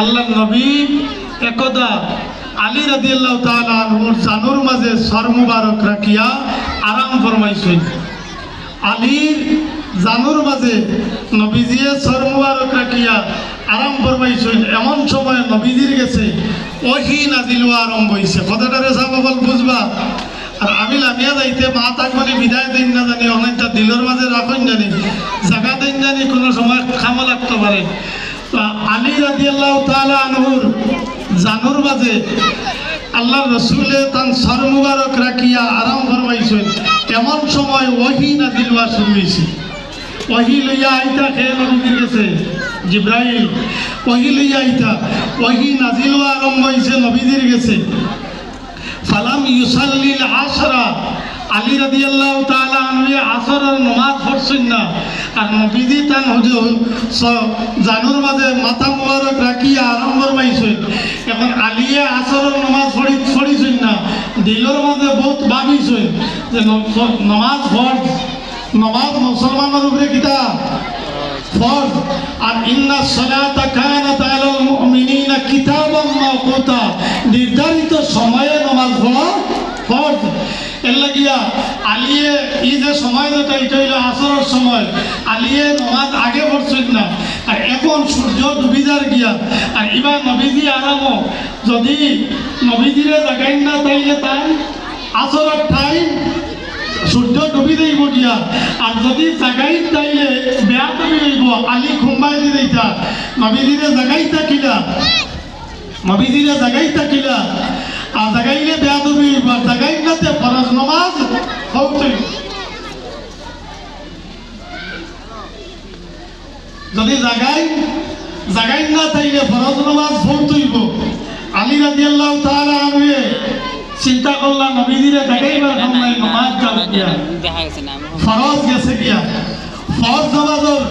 আল্লাহ নবী একদা আলী রাদিয়াল্লাহু তাআলা আনহুর জানুর মাঝে সর মুবারক রাখিয়া আরাম ফরমাইছেন। আলীর জানুর মাঝে নবীজিয়ে সর মুবারক রাখিয়া আরাম ফরমাইছেন। এমন সময় নবীজির গেছে ওহী নাজিল হওয়া আরম্ভ হইছে। কথাটারে সাহাবাগণ বুঝবা। আর আমি লামিয়া যাইতে মা তাক মানে বিদায় দিন না জানি, অনেকটা দিলের মাঝে রাখেন জানি, জায়গা দিন জানি, কোনো সময় খামা লাগতে পারে। আলী রাদিয়াল্লাহু তাআলা আনহুর জানুর মাঝে আল্লাহ রসুলে তান সর মুবারক রাখিয়া আরাম ফরমাইছেন। এমন সময় ওহী নাজিল হওয়া শুরু হয়েছে। ওহী লইয়া আইতা খেয়ে নবীজির গেছে জিব্রাইল, ওহী লইয়া আইতা, ওহী নাজিল হওয়া আরম্ভ হয়েছে নবীজির গেছে। ফালাম ইউসাল্লিল আসরা, আলী রাদিয়াল্লাহু তাআলা আনহু আসরের নামাজ পড়ছেন না। আর নবীজি তান জানুর মাঝে মাথা মুবারক রাখিয়া আরম্ভ ফরমাইছেন। এখন আলিয়ে আসরের নামাজ পড়িছেন না, দিলের মাঝে বহুত ভাবিছেন যে নামাজ ফরজ, নামাজ মুসলমানের উপরে কিতা ফরজ। আর ইন্না সালাতা কানাত আলাল মুমিনিনা কিতাবাম মাওকুতা, নির্ধারিত সময়ে নামাজ পড়া ফরজ। এর লাগিয়া আলিয়ে ই যে সময় যেটা এটা হইল আসরের সময়, আলিয়ে নামাজ আগে পড়ছেন না। আর এখন সূর্য ডুবি যার গিয়া, আর এবার নবীজি আরামও যদি নবীজিরে জাগাই না তাইলে তাই আসরের টাইম সূর্য ডুবি দেব গিয়া। আর যদি জাগাই তাইলে বেয়া ডুবি দেব, আলী খুম্বাই দি দেইতা নবীজিরে জাগাই থাকিলা, নবীজিরে জাগাই থাকিলা। আর জাগাইলে বেয়া ডুবি, জাগাই নাতে ফরজ নামাজ হইতে, যদি জাগাই না তাইলে ফরজ নামাজ হইতেইব। আলী রাদিয়াল্লাহু তাআলা আনহু চিন্তা করলাম নবীজিরে দেখাইবার নাই, নামাজ যাও গিয়া ফরজ গেছে গিয়া, ফরজ নামাজের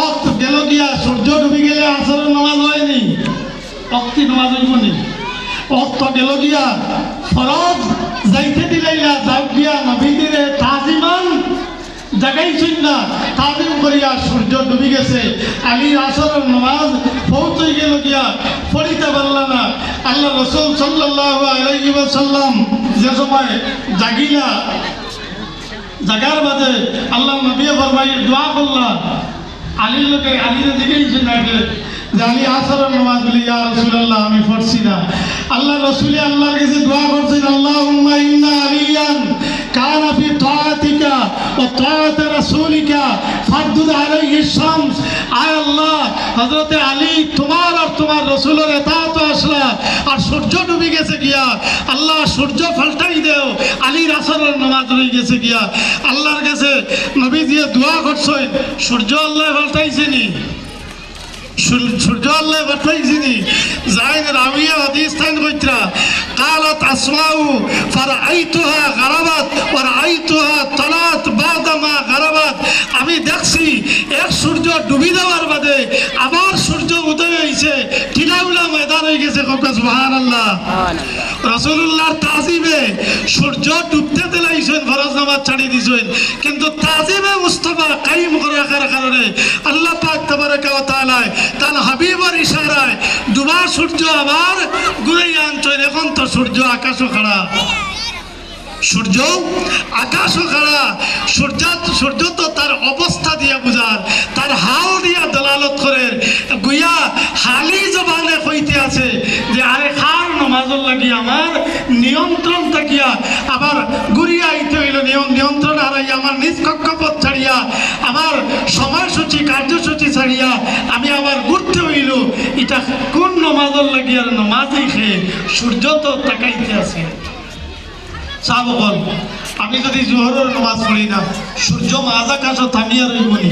অক্ত গেল গিয়া। সূর্য ডুবি গেলে আসরের নামাজ হয়নি, অক্তি নামাজ হইব নি, অক্ত গেল গিয়া। ফরজ যাইতে দিলাইলা যাও গিয়া নবীজিরে তাজিমান জাগাইছেন না, তাজিম করিয়া সূর্য ডুবি গেছে। আলী আসরের নামাজ পৌঁছে গেল গিয়া, পড়িতে পারল না। আল্লাহ রাসূল সাল্লাল্লাহু আলাইহি ওয়াসাল্লাম যে সময় জাগিলা, জাগার বাদে আল্লাহ নবী ফরমাই দোয়া করলা আলীর লোকে, আলীরে জিজ্ঞাসা নাকি যে আলী আসরের নামাজ বলি ইয়া রাসূলুল্লাহ আমি পড়ছি না। আল্লাহ রাসূলে আল্লাহর কাছে দোয়া করছেন, আল্লাহুম্মা ইন্না আলিয়ান কানা ফি তাআতিকা ওয়া তাআতি রাসূলিকা ফারদুদ আলাইহি শামস। আয় আল্লাহ, হযরত আলী তোমার আর তোমার রাসূলের ইতাআত আসলা, আর সূর্য ডুবে গেছে গিয়া, আল্লাহ সূর্য পাল্টাই দাও, আলীর আসরের নামাজ রয়ে গেছে গিয়া। আল্লাহর কাছে নবীজি দোয়া করছেন, সূর্য আল্লাহ পাল্টাইছেনি, সূর্য আল্লাহ পাঠাইছিনি। যাইন রাবিয়া হাদিস তাইন কইতরা قالت اسماء فرأيتها غربت ورأيتها طلعت بعدما غربت, আমি দেখছি এক সূর্য ডুবি যাওয়ার বাদে আবার সূর্য উদয় হইছে, টিলাউলা ময়দান হয়ে গেছে। সুবহানাল্লাহ। রাসূলুল্লাহর তাজিমে সূর্য ডুবতে দিলাইছেন, ফরজ নামাজ ছাড়ি দিছেন, কিন্তু তাজিমে মুস্তাফা কায়েম করে রাখার কারণে আল্লাহ পাক তাবারাকা ওয়া তাআলা তার হাবিবের ইশারায় ডুবা সূর্য আবার ঘুরাইয়া আনছেন। এখন তো সূর্য আকাশও খাড়া, সূর্য আকাশও খাড়া। সূর্য তো তার অবস্থা দিয়া বুঝার, তার হাল দিয়া দলালত করে গুইয়া হালি জবানে কইতে আছে যে আরে খার নামাজের লাগি আমার নিয়ন্ত্রণ থাকিয়া আবার ঘুরিয়া আইতে হইল, নিয়ন্ত্রণ হারাইয়া আমার নিজ কক্ষপথ ছাড়িয়া, আমার সময়সূচি কার্যসূচি ছাড়িয়া আমি আবার ঘুরতে হইল। এটা কোন নামাজের লাগি? আর নামাজই খেয়ে সূর্য তো তাকাইতে আছে। সাহাবগণ, আমি যদি জোহরের নামাজ পড়ি না, সূর্য মাঝ আকাশ থামিয়া রইবনি,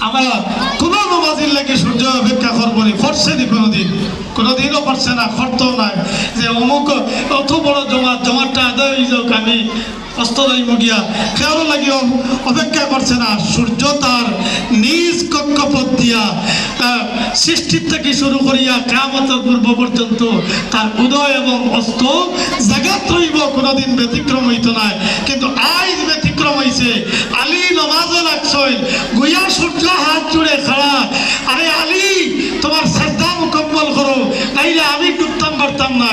আমার কোন নামাজের লাগে সূর্য অপেক্ষা করবো নি, করছে নি কোনোদিনও করছে না, করতেও নাই যে অমুক অত বড় জমাটা আদায় হয়ে যাক আমি অস্তরাই মগিয়া খেয়াল লাগে অপেক্ষা করছে না। সূর্য তার নিজ কক্ষপথ দিয়া সৃষ্টির থেকে শুরু করিয়া কিয়ামতের পূর্ব পর্যন্ত তার উদয় এবং অস্ত জাগাত রইব, কোনোদিন ব্যতিক্রম হইত না। কিন্তু আজ ব্যতিক্রম ব্যতিক্রম হয়েছে আলী নমাজও লাগছই গুয়া সূর্য হাত জুড়ে খাড়া আরে আলী তোমার শ্রদ্ধা মুকম্মল করো নাইলে আমি ডুবতাম পারতাম না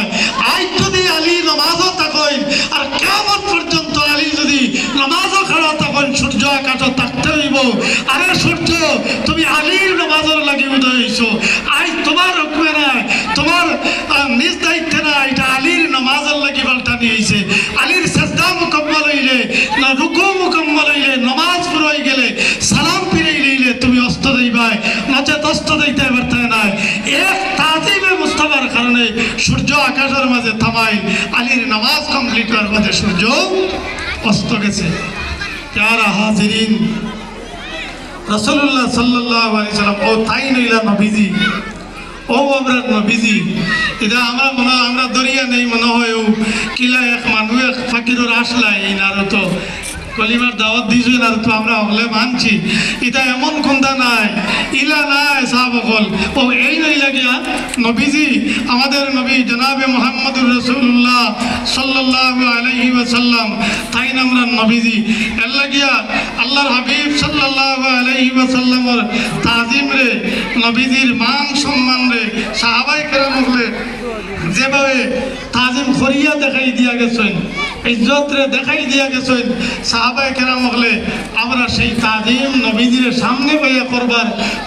আজ যদি আলী নমাজও থাকেন আর কিয়ামত পর্যন্ত আলী যদি নমাজও খাড়া তখন সূর্য আকাশও থাকতে হইব আরে সূর্য তুমি আলীর নমাজের লাগি উদয় হইছো আজ তোমার হুকুমে নাই তোমার নিজ দায়িত্বে না এটা আলীর নমাজের লাগি পাল্টানি হয়েছে আলীর শ্রদ্ধা মুকম্মল হইলে না রুকু মুকম্মল হইলে নমাজ পুরো হয়ে গেলে সালাম ফিরাই লইলে তুমি অস্ত দিবাই নচেত অস্ত দিতে পারতে নাই এক তাজিমে মুস্তাফার কারণে সূর্য আকাশের মাঝে থামাই আলীর নামাজ কমপ্লিট হওয়ার মধ্যে সূর্য অস্ত গেছে প্যারা হাজিরিন রাসূলুল্লাহ সাল্লাল্লাহু আলাইহি সাল্লাম ও তাই নইলা নবীজি ও আমরা নবীজি এটা আমরা মনে আমরা দরিয়া নেই মনে হয় কিলা এক মানুষ এক ফাকিরের আসলাই এই নারো তো কলিমার দাওয়াত দিয়েছেন আর তো আমরা হলে মানছি এটা এমন কোনটা নাই ইলা নাই সাহাবকল ও এই নই লাগিয়া নবীজি আমাদের নবী জনাবে মুহাম্মদুর রাসূলুল্লাহ সাল্লাল্লাহু আলাইহি ওয়াসাল্লাম তাই আমরা নবীজি এর লাগিয়া আল্লাহর হাবিব সাল্লাল্লাহু আলাইহি ওয়াসাল্লামের তাজিম রে নবীজির মান সম্মান রে সাহাবায়ে কেরাম হলে যেভাবে তাজিম করিয়া দেখাই দিয়া গেছেন ইজ্জত রে দেখাই দিয়া গেছেন সাহাবায়ে কেরাম হলে আমরা সেই তাজিম নবীজির সামনে পাইয়া করবার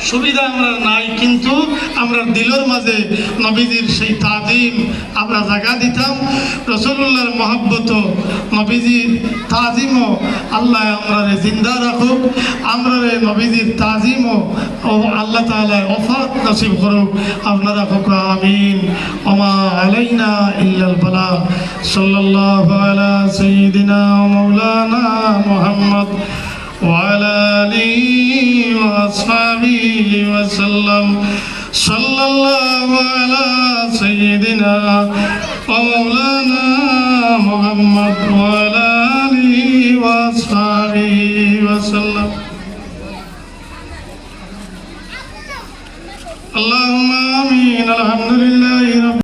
সুবিধা আমরা নাই কিন্তু আমরা দিলের মাঝে নবীজির সেই তাজিম আমরা জায়গা দিতাম রাসূলুল্লাহর মহব্বত নবীজির তাজিমও আল্লাহ আমরা জিন্দা রাখুক আমরা নবীজির তাজিমও ও আল্লাহ তাআলা ওফাত নসিব করুক আপনারা হোক আমিন ওমা আলাইনা ইল্লাল বালাগ সাল্লাল্লাহু আলা سيدنا مولانا محمد وعلى آله وأصحابه وسلم صلى الله على سيدنا ومولانا محمد وعلى آله وأصحابه وسلم اللهم آمين الحمد لله